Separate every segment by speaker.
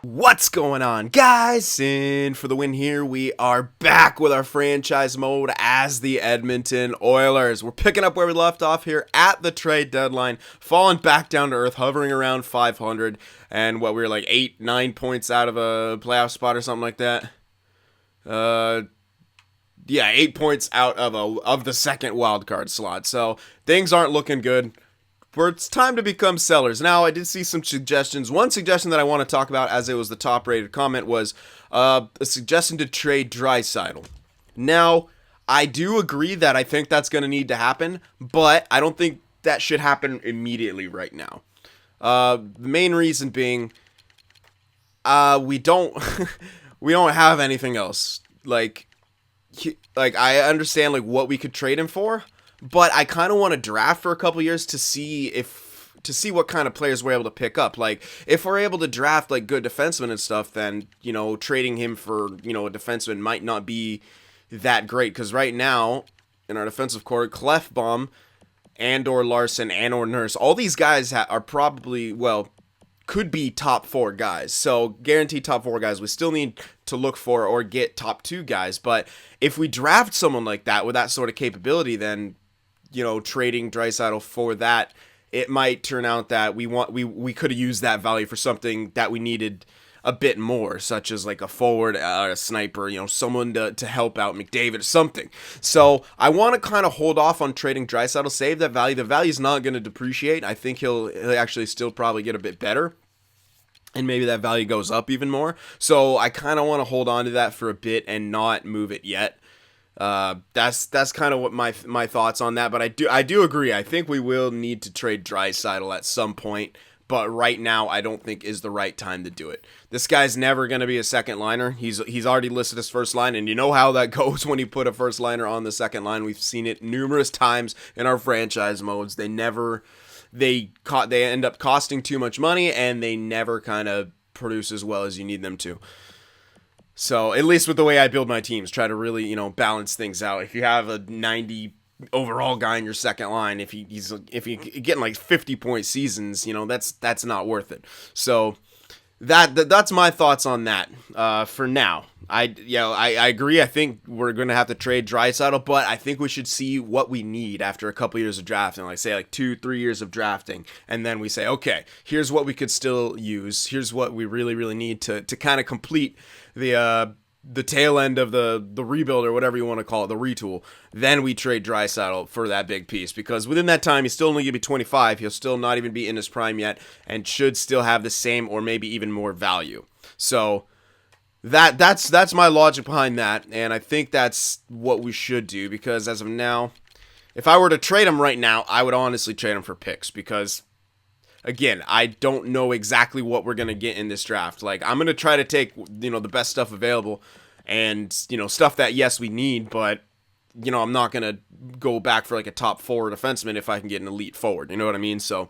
Speaker 1: What's going on, guys? Cyn for the win here. We are back with our franchise mode as the Edmonton Oilers. We're picking up where we left off here at the trade deadline, falling back down to earth, hovering around 500, and we were like 8-9 points out of a playoff spot or something like that. Yeah, 8 points out of the second wild card slot. So things aren't looking good. It's time to become sellers. Now, I did see some suggestions. One suggestion that I want to talk about, as it was the top-rated comment, was a suggestion to trade Draisaitl. Now, I do agree that I think that's going to need to happen, but I don't think that should happen immediately right now. The main reason being, we don't we don't have anything else. Like I understand what we could trade him for. But I kind of want to draft for a couple years to see what kind of players we're able to pick up. Like, if we're able to draft good defensemen and stuff, then trading him for a defenseman might not be that great. Because right now in our defensive core, Clefbaum, and/or Larson, and/or Nurse, all these guys are probably could be top 4 guys. So guaranteed top 4 guys. We still need to look for or get top 2 guys. But if we draft someone like that with that sort of capability, then trading Draisaitl for that, it might turn out that we could have used that value for something that we needed a bit more, such as a forward, a sniper, someone to help out McDavid or something. So I want to kind of hold off on trading Draisaitl, save that value. The value's not going to depreciate. I think he'll actually still probably get a bit better. And maybe that value goes up even more. So I kind of want to hold on to that for a bit and not move it yet. That's kind of what my thoughts on that. But I do agree. I think we will need to trade Draisaitl at some point. But right now, I don't think is the right time to do it. This guy's never going to be a second liner. He's already listed as first line, and you know how that goes when you put a first liner on the second line. We've seen it numerous times in our franchise modes. They end up costing too much money, and they never kind of produce as well as you need them to. So, at least with the way I build my teams, try to really, balance things out. If you have a 90 overall guy in your second line, if he's getting 50-point seasons, that's not worth it. So, that's my thoughts on that. For now, I agree. I think we're gonna have to trade Draisaitl, but I think we should see what we need after a couple years of drafting, 2-3 years of drafting, and then we say, okay, here's what we could still use. Here's what we really, really need to kind of complete the tail end of the rebuild, or whatever you want to call it, the retool. Then we trade Draisaitl for that big piece, because within that time, he's still only going to be 25. He'll still not even be in his prime yet, and should still have the same or maybe even more value. So that's my logic behind that, and I think that's what we should do, because as of now, if I were to trade him right now, I would honestly trade him for picks, because again, I don't know exactly what we're going to get in this draft. I'm going to try to take, the best stuff available and, stuff that, yes, we need, but, I'm not going to go back for a top 4 defenseman if I can get an elite forward. You know what I mean? So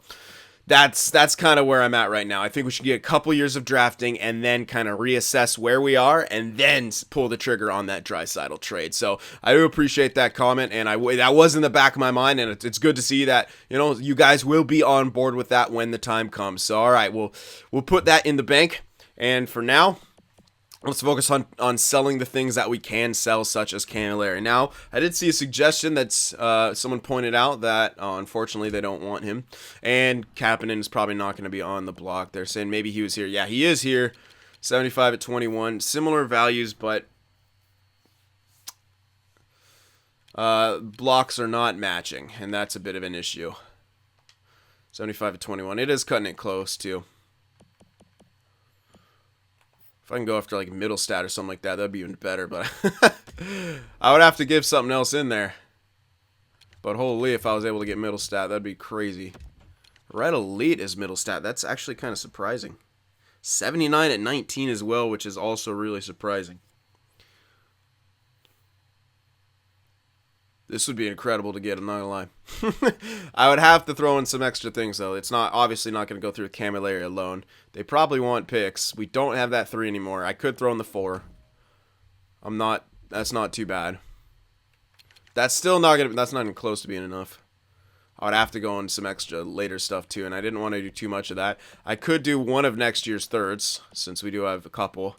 Speaker 1: that's kind of where I'm at right now. I think we should get a couple years of drafting and then kind of reassess where we are and then pull the trigger on that Draisaitl trade. So I do appreciate that comment, and that was in the back of my mind, and it's good to see that you guys will be on board with that when the time comes. So all right, we'll put that in the bank, and for now, let's focus on selling the things that we can sell, such as Camilleri. Now, I did see a suggestion that someone pointed out that, unfortunately, they don't want him. And Kapanen is probably not going to be on the block. They're saying maybe he was here. Yeah, he is here. 75 at 21. Similar values, but blocks are not matching, and that's a bit of an issue. 75 at 21. It is cutting it close, too. If I can go after middle stat or something like that, that'd be even better, but I would have to give something else in there. But holy, if I was able to get middle stat, that'd be crazy. Red Elite is middle stat. That's actually kind of surprising. 79 at 19 as well, which is also really surprising. This would be incredible to get, I'm not gonna lie. I would have to throw in some extra things, though. It's obviously not going to go through Camilleri alone. They probably want picks. We don't have that 3 anymore. I could throw in the 4. That's not too bad. That's still not going to, that's not even close to being enough. I would have to go on some extra later stuff too, and I didn't want to do too much of that. I could do one of next year's thirds, since we do have a couple.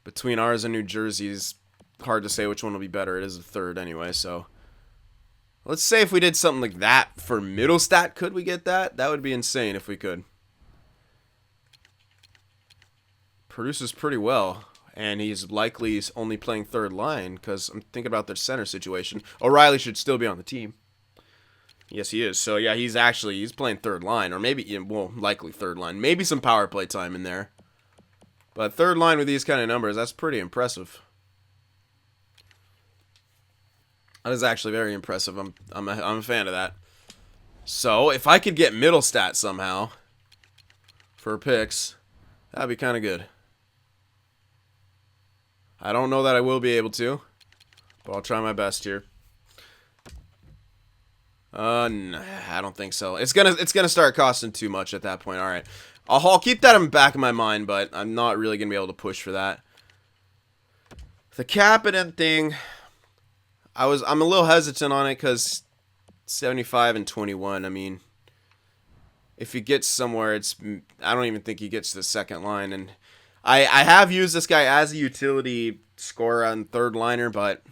Speaker 1: Between ours and New Jersey's, hard to say which one will be better. It is a third anyway, so... Let's say if we did something like that for Middlestat, could we get that? That would be insane if we could. Produces pretty well, and he's likely only playing third line, because I'm thinking about their center situation. O'Reilly should still be on the team. Yes, he is. So, yeah, he's playing third line, or maybe, well, likely third line. Maybe some power play time in there. But third line with these kind of numbers, that's pretty impressive. That is actually very impressive. I'm a fan of that. So, if I could get Middlestat somehow for picks, that'd be kind of good. I don't know that I will be able to, but I'll try my best here. Nah, I don't think so. It's gonna start costing too much at that point. All right, I'll keep that in the back of my mind, but I'm not really gonna be able to push for that. The Kapanen thing, I'm a little hesitant on it because 75 and 21. I mean, if he gets somewhere, I don't even think he gets to the second line. And I have used this guy as a utility scorer on third liner, but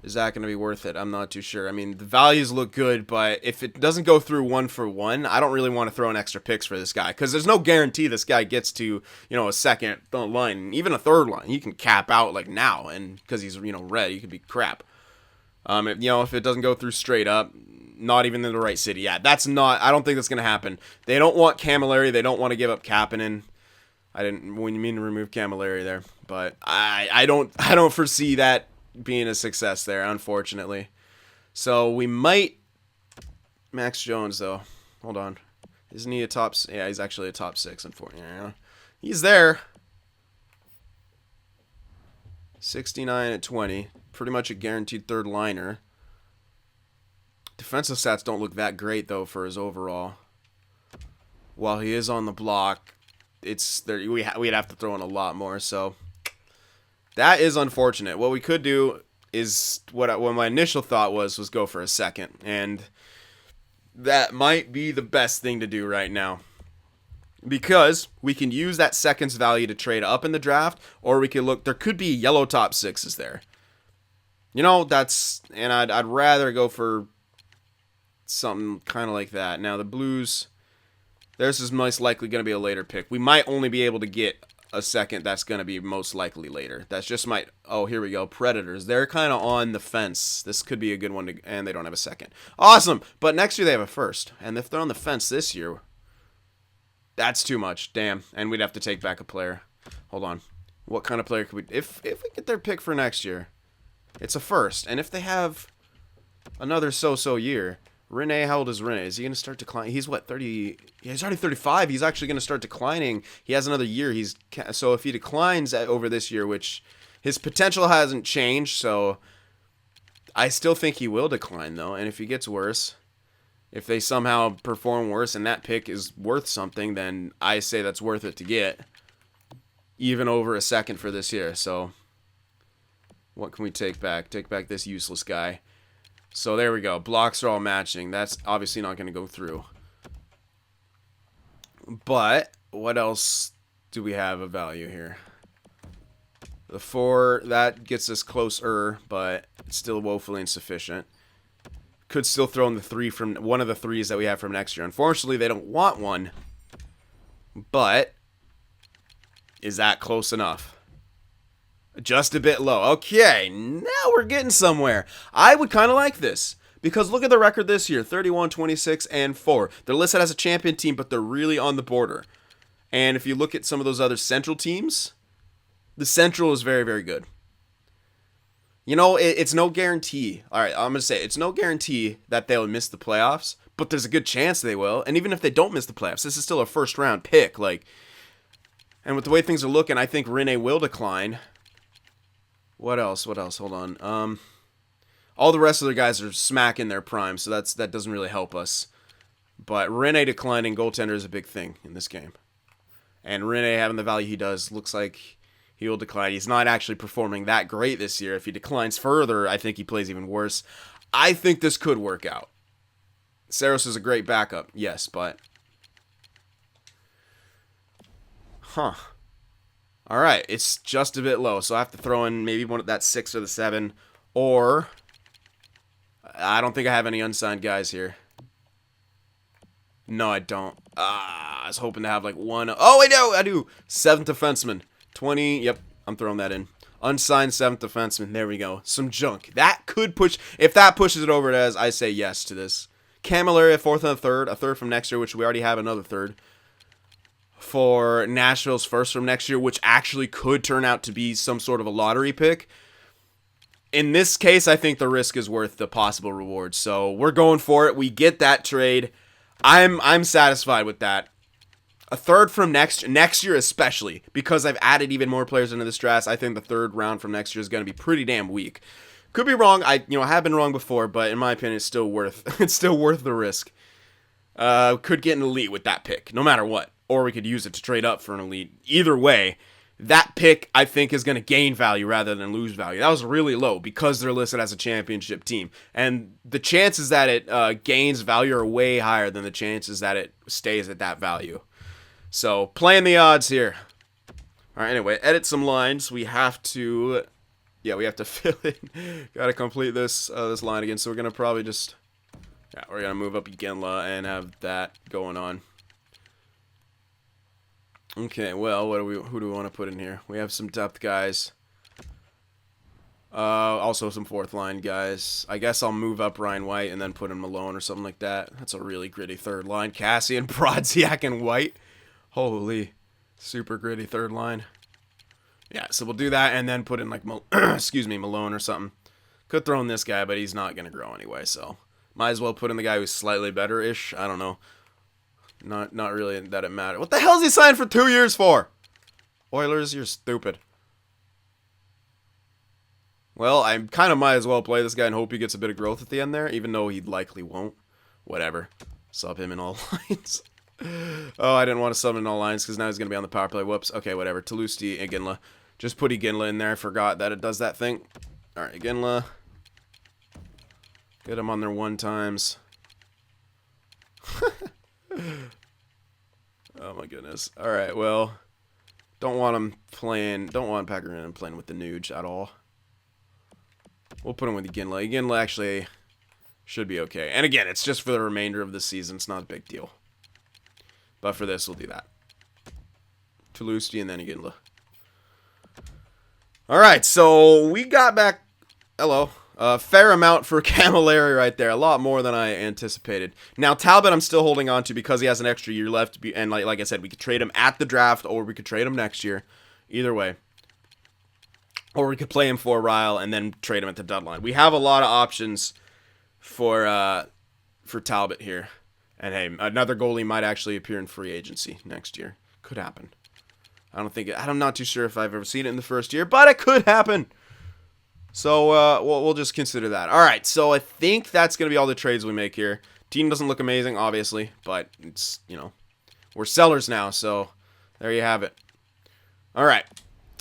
Speaker 1: is that going to be worth it? I'm not too sure. I mean, the values look good, but if it doesn't go through 1-for-1, I don't really want to throw in extra picks for this guy because there's no guarantee this guy gets to, a second line, even a third line. He can cap out like now, and because he's red, he could be crap. If it doesn't go through straight up, not even in the right city, I don't think that's going to happen. They don't want Camilleri. They don't want to give up Kapanen. I didn't mean to remove Camilleri there, but I don't foresee that being a success there, unfortunately. So we might... Max Jones, though. Hold on. Isn't he a top... Yeah, he's actually a top 6, unfortunately. Yeah. He's there. 69 at 20. Pretty much a guaranteed third liner. Defensive stats don't look that great, though, for his overall. While he is on the block, we'd have to throw in a lot more, so... That is unfortunate. What we could do is what my initial thought was go for a second, and that might be the best thing to do right now because we can use that second's value to trade up in the draft, or we could look. There could be yellow top 6s there. And I'd rather go for something kind of like that. Now the Blues, theirs is most likely going to be a later pick. We might only be able to get a second that's going to be most likely later. That's just oh, here we go. Predators. They're kind of on the fence. This could be a good one, and they don't have a second. Awesome. But next year they have a first. And if they're on the fence this year, that's too much. Damn. And we'd have to take back a player. Hold on. What kind of player could we... If we get their pick for next year, it's a first. And if they have another so-so year... Rene, how old is Rene? Is he going to start declining? He's what, 30? Yeah, he's already 35. He's actually going to start declining. He has another year. So if he declines over this year, which his potential hasn't changed, so I still think he will decline, though. And if he gets worse, if they somehow perform worse and that pick is worth something, then I say that's worth it to get, even over a second for this year. So what can we take back? Take back this useless guy. So there we go. Blocks are all matching. That's obviously not going to go through. But what else do we have of value here? The 4, that gets us closer, but it's still woefully insufficient. Could still throw in the 3 from one of the 3s that we have from next year. Unfortunately, they don't want one. But is that close enough? Just a bit low. Okay, now we're getting somewhere. I would kind of like this. Because look at the record this year. 31, 26, and 4. They're listed as a champion team, but they're really on the border. And if you look at some of those other Central teams, the Central is very, very good. It's no guarantee. All right, I'm going to say it's no guarantee that they'll miss the playoffs, but there's a good chance they will. And even if they don't miss the playoffs, this is still a first-round pick. And with the way things are looking, I think Rene will decline. What else? Hold on. All the rest of the guys are smack in their prime, so that doesn't really help us. But Rene declining goaltender is a big thing in this game. And Rene having the value he does looks like he will decline. He's not actually performing that great this year. If he declines further, I think he plays even worse. I think this could work out. Saros is a great backup, yes, but... Huh. Alright, it's just a bit low, so I have to throw in maybe one of that 6 or the 7, or... I don't think I have any unsigned guys here. No, I don't. I was hoping to have like one. Oh, I do. 7th defenseman. 20. Yep, I'm throwing that in. Unsigned 7th defenseman. There we go. Some junk. That could push. If that pushes it over to as, I say yes to this. Camilleri, 4th and a 3rd. A 3rd from next year, which we already have another 3rd. For Nashville's 1st from next year, which actually could turn out to be some sort of a lottery pick. In this case, I think the risk is worth the possible reward. So we're going for it. We get that trade. I'm satisfied with that. A 3rd from next year especially, because I've added even more players into this draft. I think the 3rd round from next year is going to be pretty damn weak. Could be wrong. I have been wrong before, but in my opinion, it's still worth the risk. Could get an elite with that pick, no matter what, or we could use it to trade up for an elite. Either way, that pick, I think, is going to gain value rather than lose value. That was really low because they're listed as a championship team. And the chances that it gains value are way higher than the chances that it stays at that value. So, playing the odds here. All right, anyway, edit some lines. We have to... Yeah, we have to fill in. Got to complete this this line again. So, we're going to probably just... Yeah, we're going to move up Iginla and have that going on. Okay, well, who do we want to put in here? We have some depth guys. Also some 4th line guys. I guess I'll move up Ryan White and then put in Malone or something like that. That's a really gritty 3rd line. Cassian, Brodziak, and White. Holy, super gritty 3rd line. Yeah, so we'll do that and then put in like Malone or something. Could throw in this guy, but he's not gonna grow anyway, so might as well put in the guy who's slightly better-ish. I don't know. Not really that it matters. What the hell is he signed for 2 years for? Oilers, you're stupid. Well, I kind of might as well play this guy and hope he gets a bit of growth at the end there, even though he likely won't. Whatever. Sub him in all lines. Oh, I didn't want to sub him in all lines because now he's going to be on the power play. Whoops. Okay, whatever. Toulouse, Iginla. Just put Iginla in there. I forgot that it does that thing. All right, Iginla. Get him on there 1 times. Oh my goodness. Alright, well, don't want him packing in and playing with the Nuge at all. We'll put him with Iginla. Iginla actually should be okay. And again, it's just for the remainder of the season. It's not a big deal. But for this, we'll do that. Toulouse and then Iginla. Alright, so we got back... Hello. Fair amount for Camilleri right there. A lot more than I anticipated. Now, Talbot I'm still holding on to because he has an extra year left. And like I said, we could trade him at the draft or we could trade him next year. Either way. Or we could play him for a while and then trade him at the deadline. We have a lot of options for Talbot here. And hey, another goalie might actually appear in free agency next year. Could happen. I'm not too sure if I've ever seen it in the first year, but it could happen. So, we'll just consider that. Alright, so I think that's going to be all the trades we make here. Team doesn't look amazing, obviously, but it's, we're sellers now, so there you have it. Alright,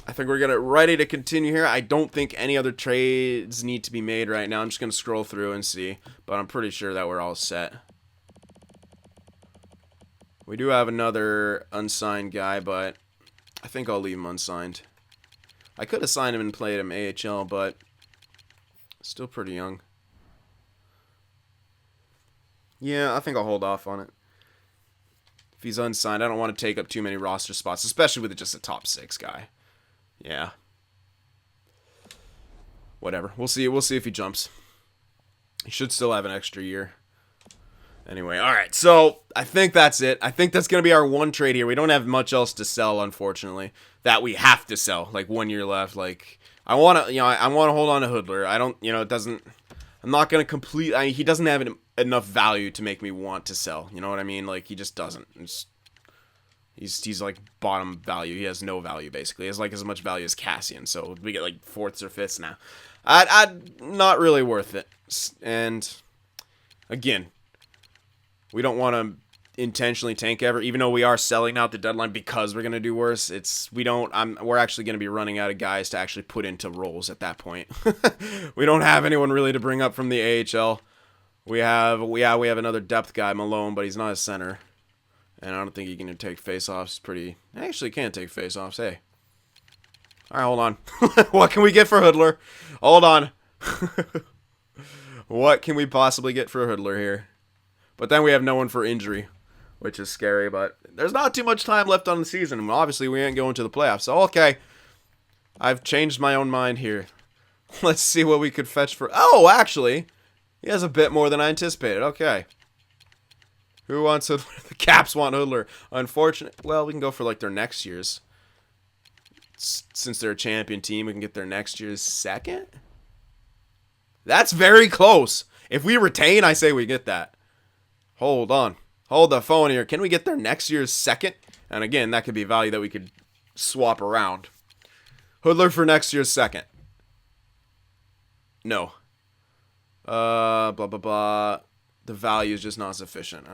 Speaker 1: I think we're ready to continue here. I don't think any other trades need to be made right now. I'm just going to scroll through and see, but I'm pretty sure that we're all set. We do have another unsigned guy, but I think I'll leave him unsigned. I could have signed him and played him AHL, but still pretty young. Yeah, I think I'll hold off on it. If he's unsigned, I don't want to take up too many roster spots, especially with just a top 6 guy. Yeah. Whatever. We'll see if he jumps. He should still have an extra year. Anyway, alright, so I think that's it. I think that's going to be our one trade here. We don't have much else to sell, unfortunately, that we have to sell. Like, 1 year left. Like, I want to, I want to hold on to Hoodler. I don't, it doesn't, I'm not going to complete, he doesn't have enough value to make me want to sell. You know what I mean? Like, he just doesn't. He's like bottom value. He has no value, basically. He has like as much value as Cassian, so we get like 4ths or 5ths now. I'd not really worth it. And again, we don't want to intentionally tank ever, even though we are selling out the deadline because we're gonna do worse. We're actually gonna be running out of guys to actually put into roles at that point. We don't have anyone really to bring up from the AHL. We have another depth guy, Malone, but he's not a center, and I don't think he can take faceoffs. Actually can't take faceoffs. Hey, all right, hold on. What can we get for Hoodler? Hold on. What can we possibly get for a Hoodler here? But then we have no one for injury, which is scary, but there's not too much time left on the season. Obviously, we ain't going to the playoffs. So, okay. I've changed my own mind here. Let's see what we could fetch for... Oh, actually, he has a bit more than I anticipated. Okay. Who wants Hoodler? The Caps want Hoodler. Unfortunate. Well, we can go for, like, their next year's. Since they're a champion team, we can get their next year's second? That's very close. If we retain, I say we get that. Hold on. Hold the phone here. Can we get their next year's second? And again, that could be value that we could swap around. Hoodler for next year's second. No. Blah, blah, blah. The value is just not sufficient.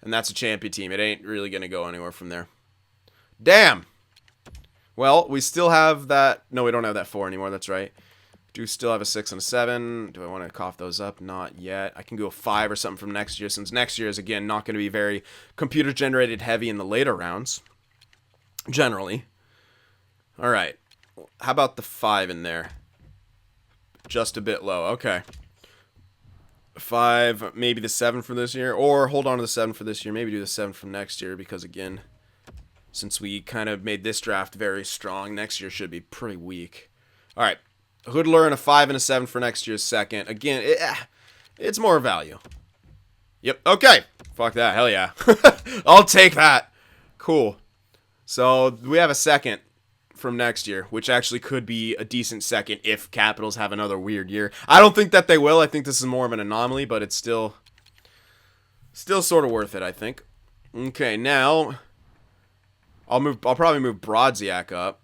Speaker 1: And that's a champion team. It ain't really going to go anywhere from there. Damn. Well, we still have that. No, we don't have that 4 anymore. That's right. Do still have a 6 and a 7. Do I want to cough those up? Not yet. I can go a 5 or something from next year, since next year is, again, not going to be very computer-generated heavy in the later rounds. Generally. All right. How about the 5 in there? Just a bit low. Okay. 5, maybe the 7 for this year. Or hold on to the 7 for this year. Maybe do the 7 from next year, because, again, since we kind of made this draft very strong, next year should be pretty weak. All right. Hoodler and a 5 and a 7 for next year's second. Again, it's more value. Yep. Okay. Fuck that. Hell yeah. I'll take that. Cool. So we have a second from next year, which actually could be a decent second if Capitals have another weird year. I don't think that they will. I think this is more of an anomaly, but it's still sort of worth it, I think. Okay, now I'll probably move Brodziak up.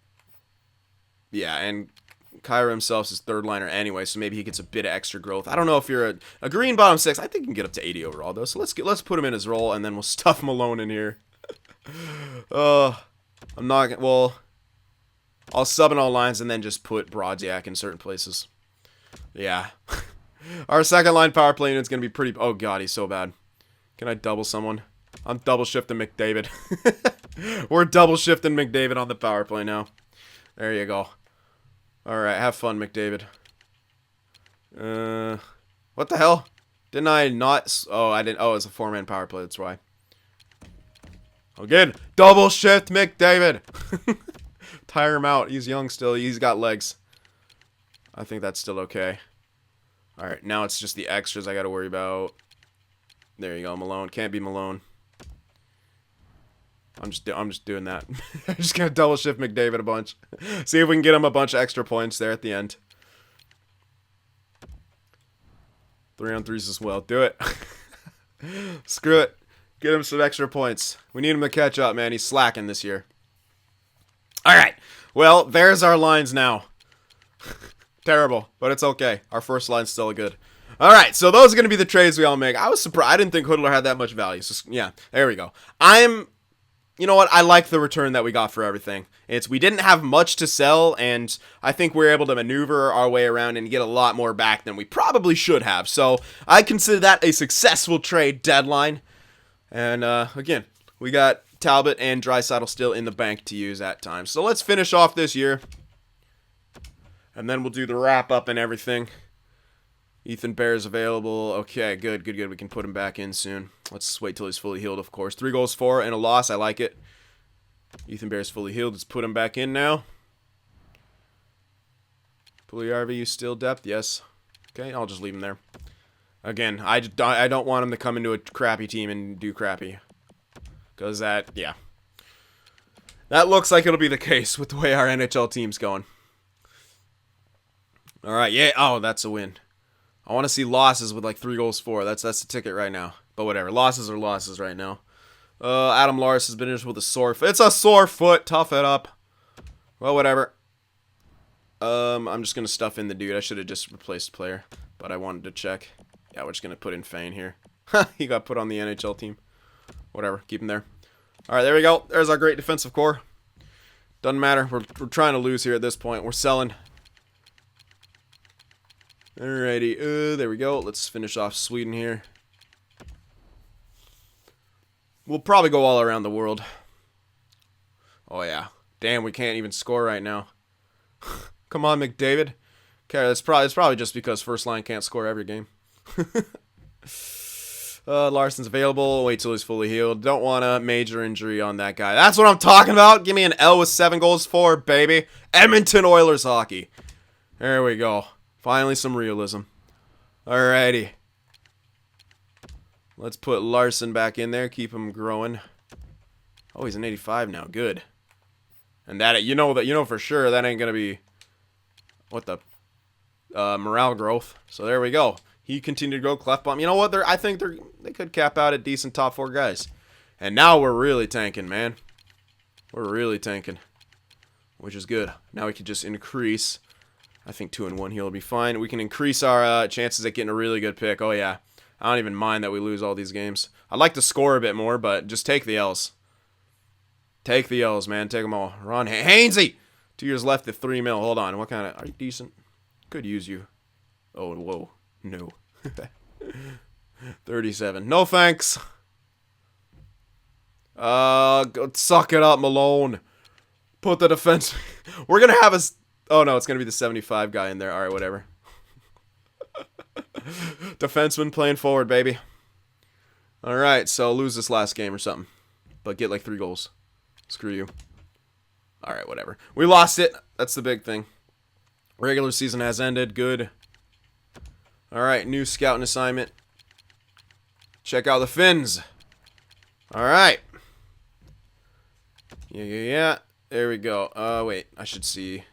Speaker 1: Yeah, and Kyra himself is third liner anyway, so maybe he gets a bit of extra growth. I don't know if you're a green bottom 6. I think he can get up to 80 overall, though. So let's put him in his role, and then we'll stuff Malone in here. I'm not... Well, I'll sub in all lines and then just put Brodziak in certain places. Yeah. Our second line power play unit's going to be pretty... Oh, God, he's so bad. Can I double someone? I'm double shifting McDavid. We're double shifting McDavid on the power play now. There you go. Alright, have fun, McDavid. What the hell? Didn't I not... Oh, I didn't... Oh, it's a 4-man power play, that's why. Again, double shift McDavid! Tire him out. He's young still. He's got legs. I think that's still okay. Alright, now it's just the extras I gotta worry about. There you go, Malone. Can't be Malone. I'm just doing that. I'm just gonna double shift McDavid a bunch. See if we can get him a bunch of extra points there at the end. 3-on-3s as well. Do it. Screw it. Get him some extra points. We need him to catch up, man. He's slacking this year. Alright. Well, there's our lines now. Terrible, but it's okay. Our first line's still good. Alright, so those are going to be the trades we all make. I was surprised. I didn't think Hoodler had that much value. So, yeah, there we go. You know what? I like the return that we got for everything. We didn't have much to sell, and I think we were able to maneuver our way around and get a lot more back than we probably should have. So I consider that a successful trade deadline. And again, we got Talbot and Draisaitl still in the bank to use at times. So let's finish off this year, and then we'll do the wrap up and everything. Ethan Bear's available. Okay, good. We can put him back in soon. Let's wait till he's fully healed, of course. 3 goals, 4, and a loss. I like it. Ethan Bear's fully healed. Let's put him back in now. Puljujärvi, you still depth? Yes. Okay, I'll just leave him there. Again, I don't want him to come into a crappy team and do crappy. Because that looks like it'll be the case with the way our NHL team's going. Alright, yeah. Oh, that's a win. I want to see losses with like 3 goals, 4. That's the ticket right now. But whatever. Losses are losses right now. Adam Lars has been injured with a sore foot. It's a sore foot. Tough it up. Well, whatever. I'm just going to stuff in the dude. I should have just replaced player. But I wanted to check. Yeah, we're just going to put in Fane here. He got put on the NHL team. Whatever. Keep him there. All right, there we go. There's our great defensive core. Doesn't matter. We're trying to lose here at this point. We're selling. Alrighty. There we go. Let's finish off Sweden here. We'll probably go all around the world. Oh, yeah. Damn, we can't even score right now. Come on, McDavid. Okay, it's probably just because first line can't score every game. Larson's available. Wait till he's fully healed. Don't want a major injury on that guy. That's what I'm talking about. Give me an L with 7 goals for, baby. Edmonton Oilers hockey. There we go. Finally some realism. Alrighty. Let's put Larson back in there. Keep him growing. Oh, he's an 85 now. Good. And that you know for sure that ain't gonna be what the morale growth. So there we go. He continued to go cleft bomb. You know what? I think they could cap out at decent top 4 guys. And now we're really tanking, man. We're really tanking, which is good. Now we can just increase. I think 2-1 heal will be fine. We can increase our chances at getting a really good pick. Oh yeah, I don't even mind that we lose all these games. I'd like to score a bit more, but just take the L's. Take the L's, man. Take them all. Ron Hainsey. 2 years left at 3 mil. Hold on. What kind of... Are you decent? Could use you. Oh, whoa. No. 37. No thanks. Go suck it up, Malone. Put the defense... We're going to have a... Oh, no. It's going to be the 75 guy in there. All right, whatever. Defenseman playing forward, baby. All right, so lose this last game or something. But get like 3 goals. Screw you. Alright, whatever. We lost it. That's the big thing. Regular season has ended. Good. Alright, new scouting assignment. Check out the Finns. Alright. Yeah. There we go. Wait. I should see.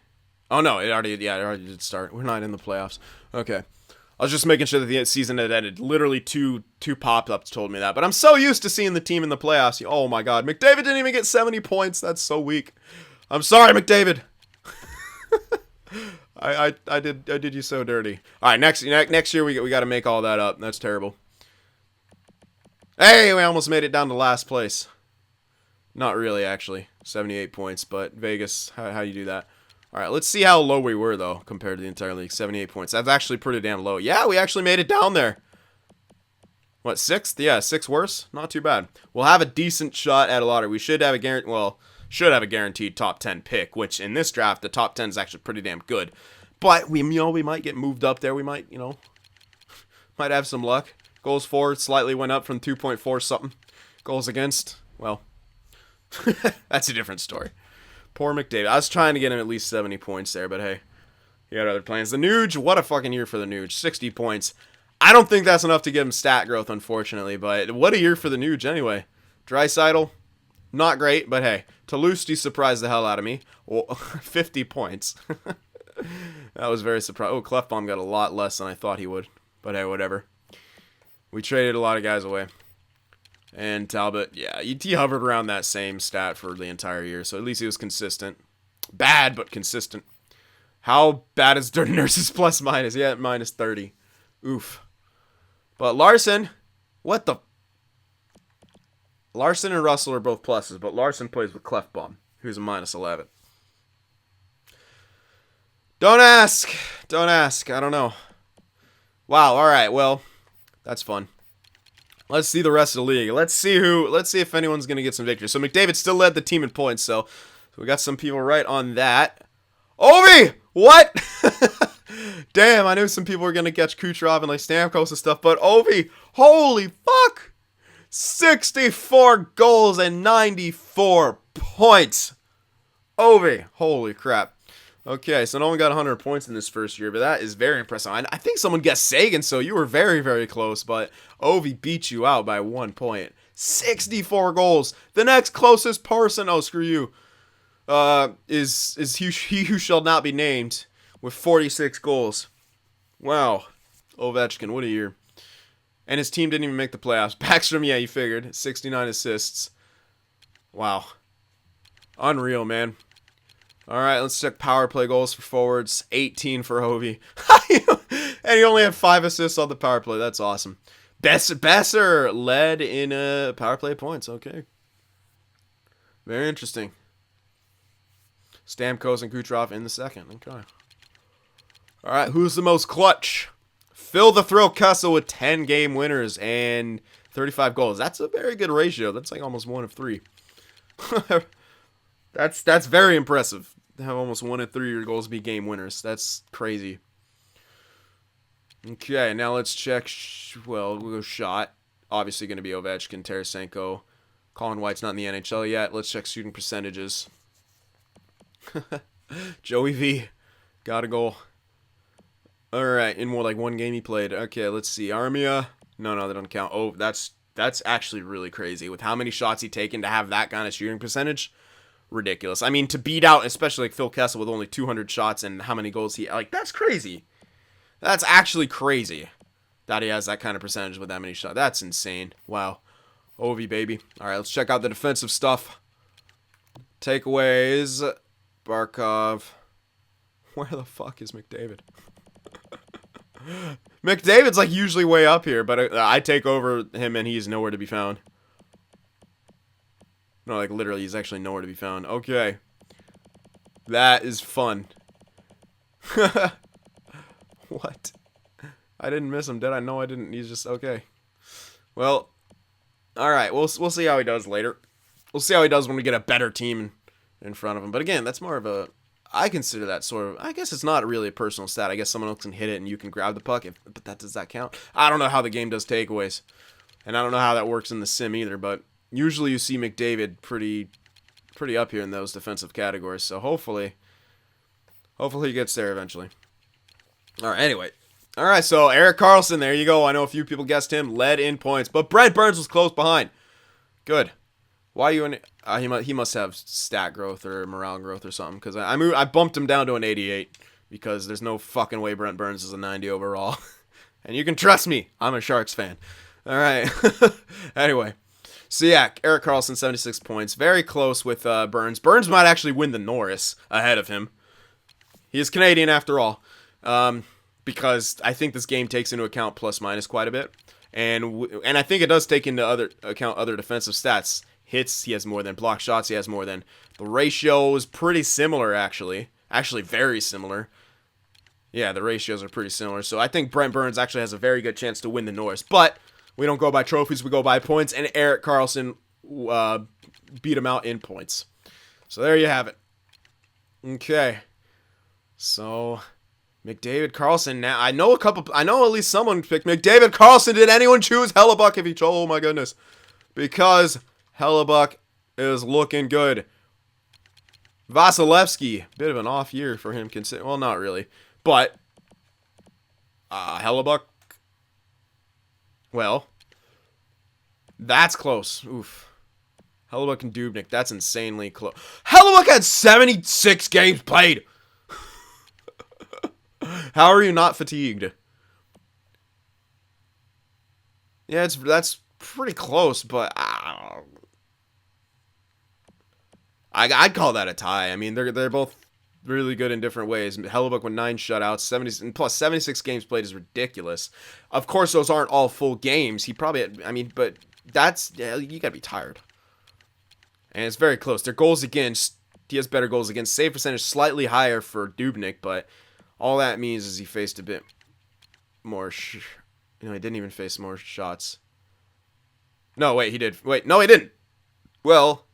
Speaker 1: Oh, no. It already did start. We're not in the playoffs. Okay. I was just making sure that the season had ended. Literally two pop-ups told me that. But I'm so used to seeing the team in the playoffs. Oh, my God. McDavid didn't even get 70 points. That's so weak. I'm sorry, McDavid. I did you so dirty. All right, next year we got to make all that up. That's terrible. Hey, we almost made it down to last place. Not really, actually. 78 points, but Vegas, how you do that? All right, let's see how low we were, though, compared to the entire league. 78 points. That's actually pretty damn low. Yeah, we actually made it down there. What, 6th? Yeah, 6 worse. Not too bad. We'll have a decent shot at a lottery. We should have a guaranteed top 10 pick, which in this draft, the top 10 is actually pretty damn good. But we might get moved up there. We might, might have some luck. Goals for slightly went up from 2.4 something. Goals against, well, that's a different story. Poor McDavid. I was trying to get him at least 70 points there, but hey, he had other plans. The Nuge, what a fucking year for the Nuge. 60 points. I don't think that's enough to give him stat growth, unfortunately, but what a year for the Nuge anyway. Draisaitl, not great, but hey, Toulouse surprised the hell out of me. Well, 50 points. That was very surprising. Oh, Clefbaum got a lot less than I thought he would, but hey, whatever. We traded a lot of guys away. And Talbot, yeah, he hovered around that same stat for the entire year, so at least he was consistent. Bad, but consistent. How bad is Dirty Nurse's plus minus? Yeah, minus 30. Oof. But Larson, what the... Larson and Russell are both pluses, but Larson plays with Clefbaum, who's a minus 11. Don't ask. Don't ask. I don't know. Wow, alright, well, that's fun. Let's see the rest of the league. Let's see if anyone's going to get some victory. So McDavid still led the team in points, so we got some people right on that. Ovi! What? Damn, I knew some people were going to catch Kucherov and like Stamkos and stuff, but Ovi, holy fuck! 64 goals and 94 points. Ovi, holy crap. Okay, so no one got 100 points in this first year, but that is very impressive. I think someone guessed Sagan, so you were very, very close, but Ovi beat you out by 1 point. 64 goals. The next closest person, oh, screw you, is he who shall not be named with 46 goals. Wow. Ovechkin, what a year. And his team didn't even make the playoffs. Backstrom, yeah, you figured. 69 assists. Wow. Unreal, man. All right, let's check power play goals for forwards. 18 for Ovi. And he only had 5 assists on the power play. That's awesome. Besser led in power play points. Okay. Very interesting. Stamkos and Kucherov in the second. Okay. All right, who's the most clutch? Phil the Thrill Kessel with 10 game winners and 35 goals. That's a very good ratio. That's like almost 1 of 3. That's very impressive. To have almost 1 of 3 of your goals be game winners. That's crazy. Okay, now let's check. We'll go shot. Obviously going to be Ovechkin, Tarasenko. Colin White's not in the NHL yet. Let's check shooting percentages. Joey V. Got a goal. Alright, in more like 1 game he played. Okay, let's see. Armia. No, that doesn't count. Oh, that's actually really crazy. With how many shots he taken to have that kind of shooting percentage. Ridiculous. I mean, to beat out, especially like Phil Kessel with only 200 shots and how many goals he... Like, that's crazy. That's actually crazy that he has that kind of percentage with that many shots. That's insane. Wow. Ovi, baby. Alright, let's check out the defensive stuff. Takeaways. Barkov. Where the fuck is McDavid? McDavid's like usually way up here, but I take over him and he's nowhere to be found. No, like literally he's actually nowhere to be found. Okay. That is fun. What? I didn't miss him, did I? No, I didn't. He's just okay. Well, alright, we'll see how he does later. We'll see how he does when we get a better team in front of him. But again, that's more of a... I consider that sort of... I guess it's not really a personal stat. I guess someone else can hit it and you can grab the puck. But does that count? I don't know how the game does takeaways. And I don't know how that works in the sim either. But usually you see McDavid pretty up here in those defensive categories. So hopefully he gets there eventually. Alright, anyway. Alright, so Erik Karlsson, there you go. I know a few people guessed him. Led in points. But Brent Burns was close behind. Good. Why are you in... he must have stat growth or morale growth or something. Because I bumped him down to an 88. Because there's no fucking way Brent Burns is a 90 overall. And you can trust me. I'm a Sharks fan. Alright. Anyway. So yeah, Erik Karlsson, 76 points. Very close with Burns. Burns might actually win the Norris ahead of him. He is Canadian after all. Because I think this game takes into account plus minus quite a bit. And I think it does take into account other defensive stats. Hits, he has more than. Block shots, he has more than. The ratio is pretty similar, actually. Actually, very similar. Yeah, the ratios are pretty similar. So I think Brent Burns actually has a very good chance to win the Norris. But we don't go by trophies, we go by points. And Erik Karlsson beat him out in points. So there you have it. Okay. So... McDavid, Karlsson. Now I know at least someone picked McDavid, Karlsson. Did anyone choose Hellebuck? If he chose, oh my goodness, because Hellebuck is looking good. Vasilevsky, bit of an off year for him. Well, not really, but Hellebuck. Well, that's close. Oof. Hellebuck and Dubnyk. That's insanely close. Hellebuck had 76 games played. How are you not fatigued? Yeah, that's pretty close, but I'd call that a tie. I mean, they're both really good in different ways. Hellebuck with 9 shutouts, 70 plus 76 games played is ridiculous. Of course, those aren't all full games. He probably, but that's you gotta be tired. And it's very close. Their goals against, he has better goals against. Save percentage slightly higher for Dubnyk, but. All that means is he faced a bit more... he didn't even face more shots. No, wait, he did. Wait, no, he didn't. Well,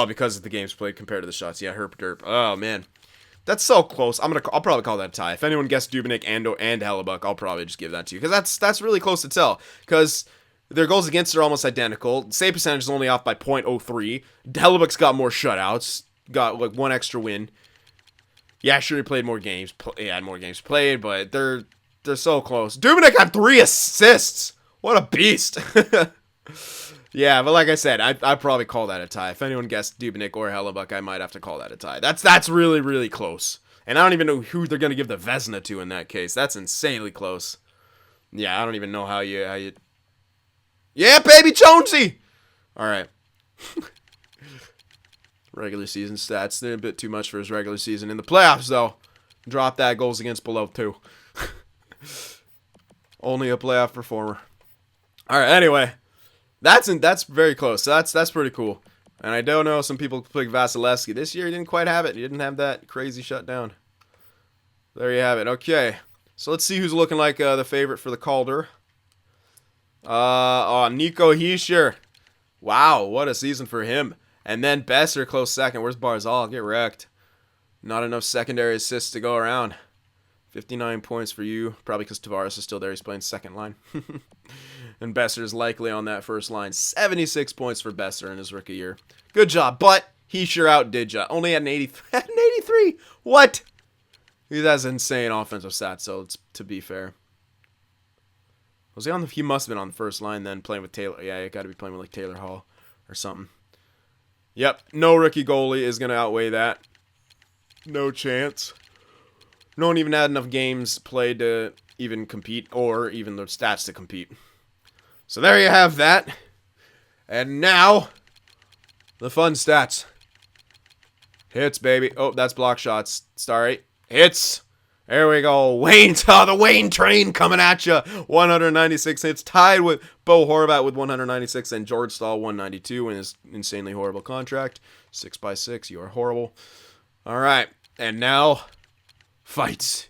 Speaker 1: because of the games played compared to the shots. Yeah, herp derp. Oh, man. That's so close. I'll probably call that a tie. If anyone guessed Dubnyk and Hellebuck, I'll probably just give that to you. Because that's really close to tell. Because their goals against are almost identical. Save percentage is only off by .03. Hellebuck's got more shutouts. Got, like, 1 extra win. Yeah, sure, he played more games. He had more games played, but they're so close. Dubnyk had 3 assists. What a beast. Yeah, but like I said, I'd probably call that a tie. If anyone guessed Dubnyk or Hellebuck, I might have to call that a tie. That's really, really close. And I don't even know who they're going to give the Vezina to in that case. That's insanely close. Yeah, I don't even know how you... Yeah, baby Jonesy! All right. Regular season stats. They're a bit too much for his regular season. In the playoffs, though, drop that. Goals against below 2. Only a playoff performer. All right. Anyway, that's very close. So that's pretty cool. And I don't know, some people pick Vasilevsky. This year he didn't quite have it. He didn't have that crazy shutdown. There you have it. Okay. So let's see who's looking like the favorite for the Calder. Nico Hischier. Wow, what a season for him. And then Besser close second. Where's Barzal? Get wrecked. Not enough secondary assists to go around. 59 points for you. Probably because Tavares is still there. He's playing second line. And Besser's likely on that first line. 76 points for Besser in his rookie year. Good job. But he sure outdid ya. Only had an 83. What? He has insane offensive stats, so it's, to be fair. Was he on the... He must have been on the first line then, playing with Taylor. Yeah, you got to be playing with, like, Taylor Hall or something. Yep, no rookie goalie is going to outweigh that. No chance. No one even had enough games played to even compete, or even the stats to compete. So there you have that. And now, the fun stats. Hits, baby. Oh, that's block shots. Star 8. Hits. There we go. Wayne, the Wayne train coming at you. 196 hits. Tied with Bo Horvat with 196 and George Stahl 192 in his insanely horrible contract. 6x6. You are horrible. All right. And now, fights.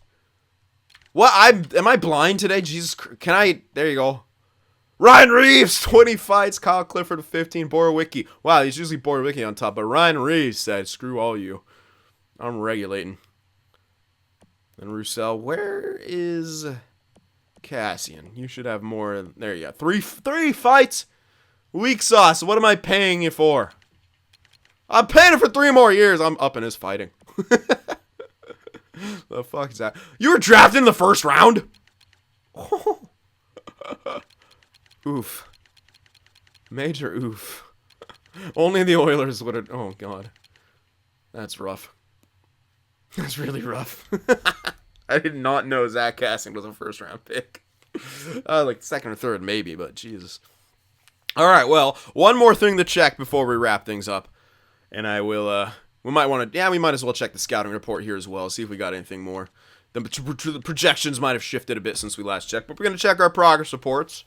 Speaker 1: What? Am I blind today? Jesus, can I? There you go. Ryan Reeves, 20 fights. Kyle Clifford, 15. Borowicki. Wow, he's usually Borowicki on top, but Ryan Reeves said, screw all you. I'm regulating. And Roussel, where is Cassian? You should have more. There you go. Three fights. Weak sauce. What am I paying you for? I'm paying him for 3 more years. I'm upping his fighting. The fuck is that? You were drafted in the first round? Oof. Major oof. Only the Oilers would have... Oh, God. That's rough. That's really rough. I did not know Zach Cassian was a first-round pick. Like second or third, maybe, but Jesus. All right, well, one more thing to check before we wrap things up. And I will... we might as well check the scouting report here as well, see if we got anything more. The projections might have shifted a bit since we last checked, but we're going to check our progress reports.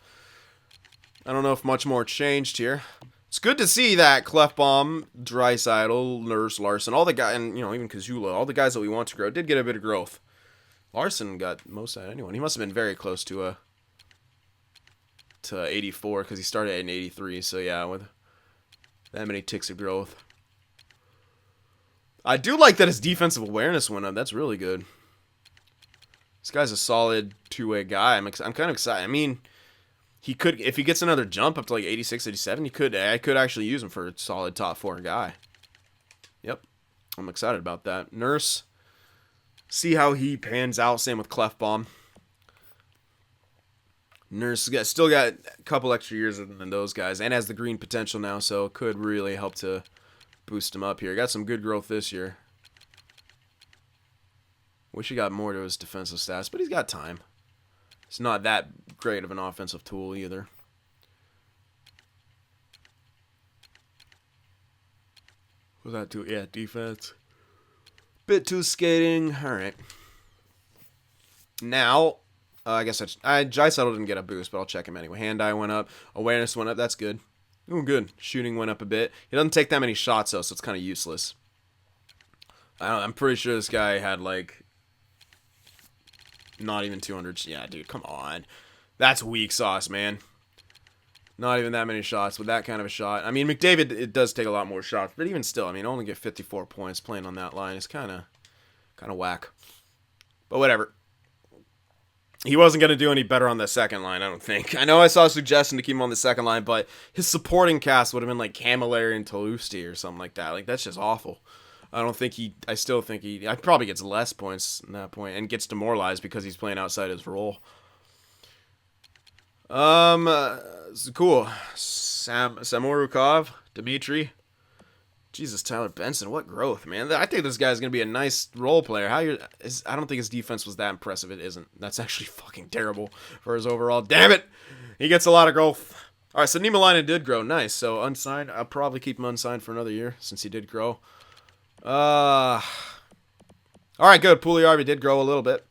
Speaker 1: I don't know if much more changed here. It's good to see that Clefbaum, Draisaitl, Nurse, Larson, all the guys, and even Kazula, all the guys that we want to grow did get a bit of growth. Larson got most of anyone. He must have been very close to 84 because he started at an 83. So yeah, with that many ticks of growth. I do like that his defensive awareness went up. That's really good. This guy's a solid two-way guy. I'm kind of excited. I mean, he could, if he gets another jump up to like 86, 87, I could actually use him for a solid top 4 guy. Yep. I'm excited about that. Nurse, see how he pans out. Same with Clefbaum. Nurse still got a couple extra years than those guys and has the green potential now, so it could really help to boost him up here. Got some good growth this year. Wish he got more to his defensive stats, but he's got time. It's not that great of an offensive tool either. What's that do? Yeah, defense. Bit too skating. All right. Now, I guess Draisaitl didn't get a boost, but I'll check him anyway. Hand-eye went up. Awareness went up. That's good. Ooh, good. Shooting went up a bit. He doesn't take that many shots, though, so it's kind of useless. I'm pretty sure this guy had, like, not even 200. Yeah, dude, come on. That's weak sauce, man. Not even that many shots with that kind of a shot. I mean, McDavid, it does take a lot more shots, but even still, I mean, only get 54 points playing on that line. It's kind of whack. But whatever. He wasn't going to do any better on the second line, I don't think. I know I saw a suggestion to keep him on the second line, but his supporting cast would have been like Camilleri and Toulouse or something like that. Like, that's just awful. I still think he probably gets less points at that point and gets demoralized because he's playing outside his role. Cool. Samorukov, Dmitry. Jesus, Tyler Benson, what growth, man. I think this guy's going to be a nice role player. I don't think his defense was that impressive. It isn't. That's actually fucking terrible for his overall. Damn it! He gets a lot of growth. All right, so Niemelainen did grow. Nice. So unsigned. I'll probably keep him unsigned for another year since he did grow. All right, good. Puliarvi did grow a little bit.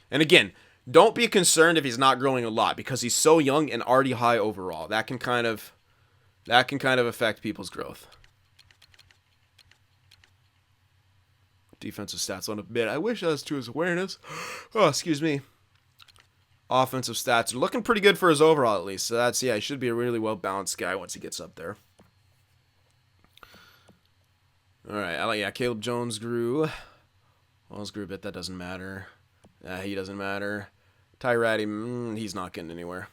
Speaker 1: And again, Don't be concerned if he's not growing a lot because he's so young and already high overall. That can kind of affect people's growth. Defensive stats on a bit. I wish that was to his awareness. Oh, excuse me. Offensive stats are looking pretty good for his overall at least. So that's, yeah, he should be a really well-balanced guy once he gets up there. All right, yeah, Caleb Jones grew. Wells grew a bit. That doesn't matter. He doesn't matter. Ty Ratty, he's not getting anywhere.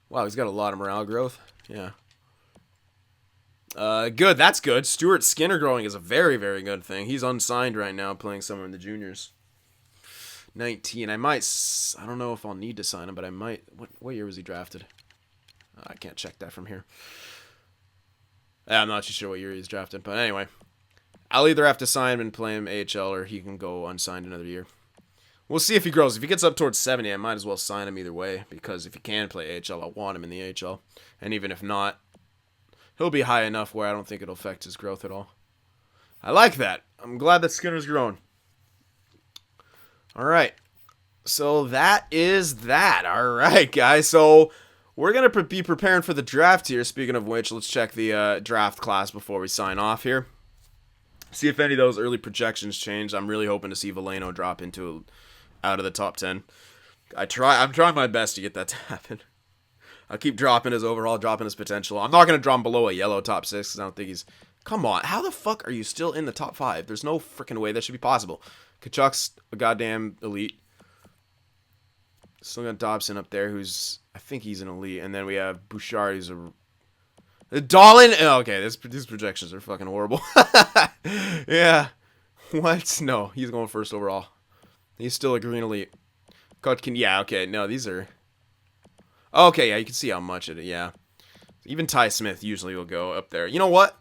Speaker 1: Wow, he's got a lot of morale growth. Yeah. Good. That's good. Stuart Skinner growing is a very, very good thing. He's unsigned right now, playing somewhere in the juniors. 19. I don't know if I'll need to sign him, but I might. What year was he drafted? I can't check that from here. I'm not too sure what year he's drafted, but anyway. I'll either have to sign him and play him AHL, or he can go unsigned another year. We'll see if he grows. If he gets up towards 70, I might as well sign him either way, because if he can play AHL, I want him in the AHL. And even if not, he'll be high enough where I don't think it'll affect his growth at all. I like that. I'm glad that Skinner's grown. All right. So that is that. All right, guys. So we're going to be preparing for the draft here. Speaking of which, let's check the draft class before we sign off here. See if any of those early projections change. I'm really hoping to see Veleno drop out of the top 10. I'm trying my best to get that to happen. I'll keep dropping his overall, dropping his potential. I'm not going to drop him below a yellow top 6 because I don't think he's... Come on. How the fuck are you still in the top 5? There's no freaking way that should be possible. Kachuk's a goddamn elite. Still got Dobson up there, who's... I think he's an elite. And then we have Bouchard, who's a... Dahlin? Oh, okay, these projections are fucking horrible. Yeah. What? No, he's going first overall. He's still a green elite. Kutkin, yeah, okay. No, these are... Okay, yeah, you can see how much it is, yeah. Even Ty Smith usually will go up there. You know what?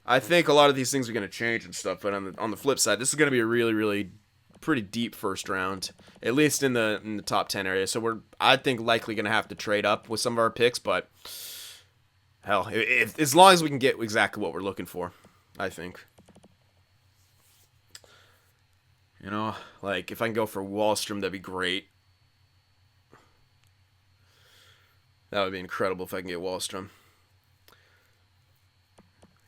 Speaker 1: I think a lot of these things are going to change and stuff, but on the flip side, this is going to be a really, really pretty deep first round, at least in the top 10 area. So we're, I think, likely going to have to trade up with some of our picks, but hell, as long as we can get exactly what we're looking for, I think. You know, like, if I can go for Wallstrom, that'd be great. That would be incredible if I can get Wallstrom.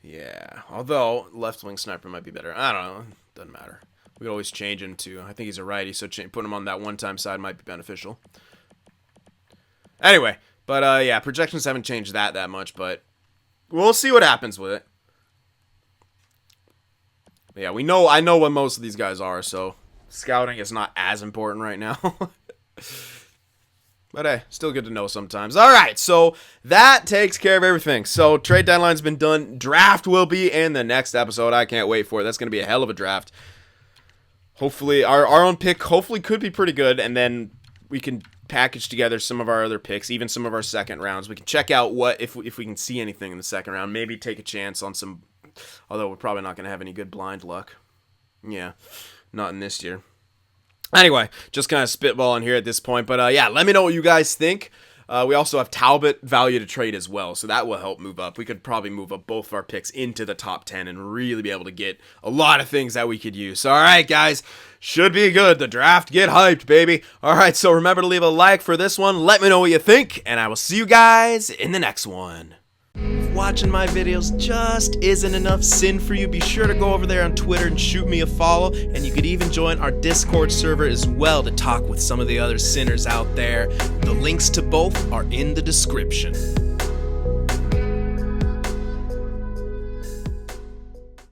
Speaker 1: Yeah, although left wing sniper might be better. I don't know. Doesn't matter. We could always change him to, I think he's a righty, so putting him on that one-time side might be beneficial. Anyway, but yeah, projections haven't changed that much, but we'll see what happens with it. Yeah, I know what most of these guys are, so scouting is not as important right now. But hey, still good to know sometimes. All right, so that takes care of everything. So trade deadline's been done. Draft will be in the next episode. I can't wait for it. That's going to be a hell of a draft. Hopefully, our own pick hopefully could be pretty good, and then we can package together some of our other picks, even some of our second rounds. We can check out if we can see anything in the second round. Maybe take a chance on some, although we're probably not going to have any good blind luck. Yeah, not in this year. Anyway, just kind of spitballing here at this point. But yeah, let me know what you guys think. We also have Talbot value to trade as well, so that will help move up. We could probably move up both of our picks into the top 10 and really be able to get a lot of things that we could use. So, all right, guys, should be good. The draft, get hyped, baby. All right, so remember to leave a like for this one. Let me know what you think, and I will see you guys in the next one. If watching my videos just isn't enough sin for you, be sure to go over there on Twitter and shoot me a follow, and you could even join our Discord server as well to talk with some of the other sinners out there. The links to both are in the description.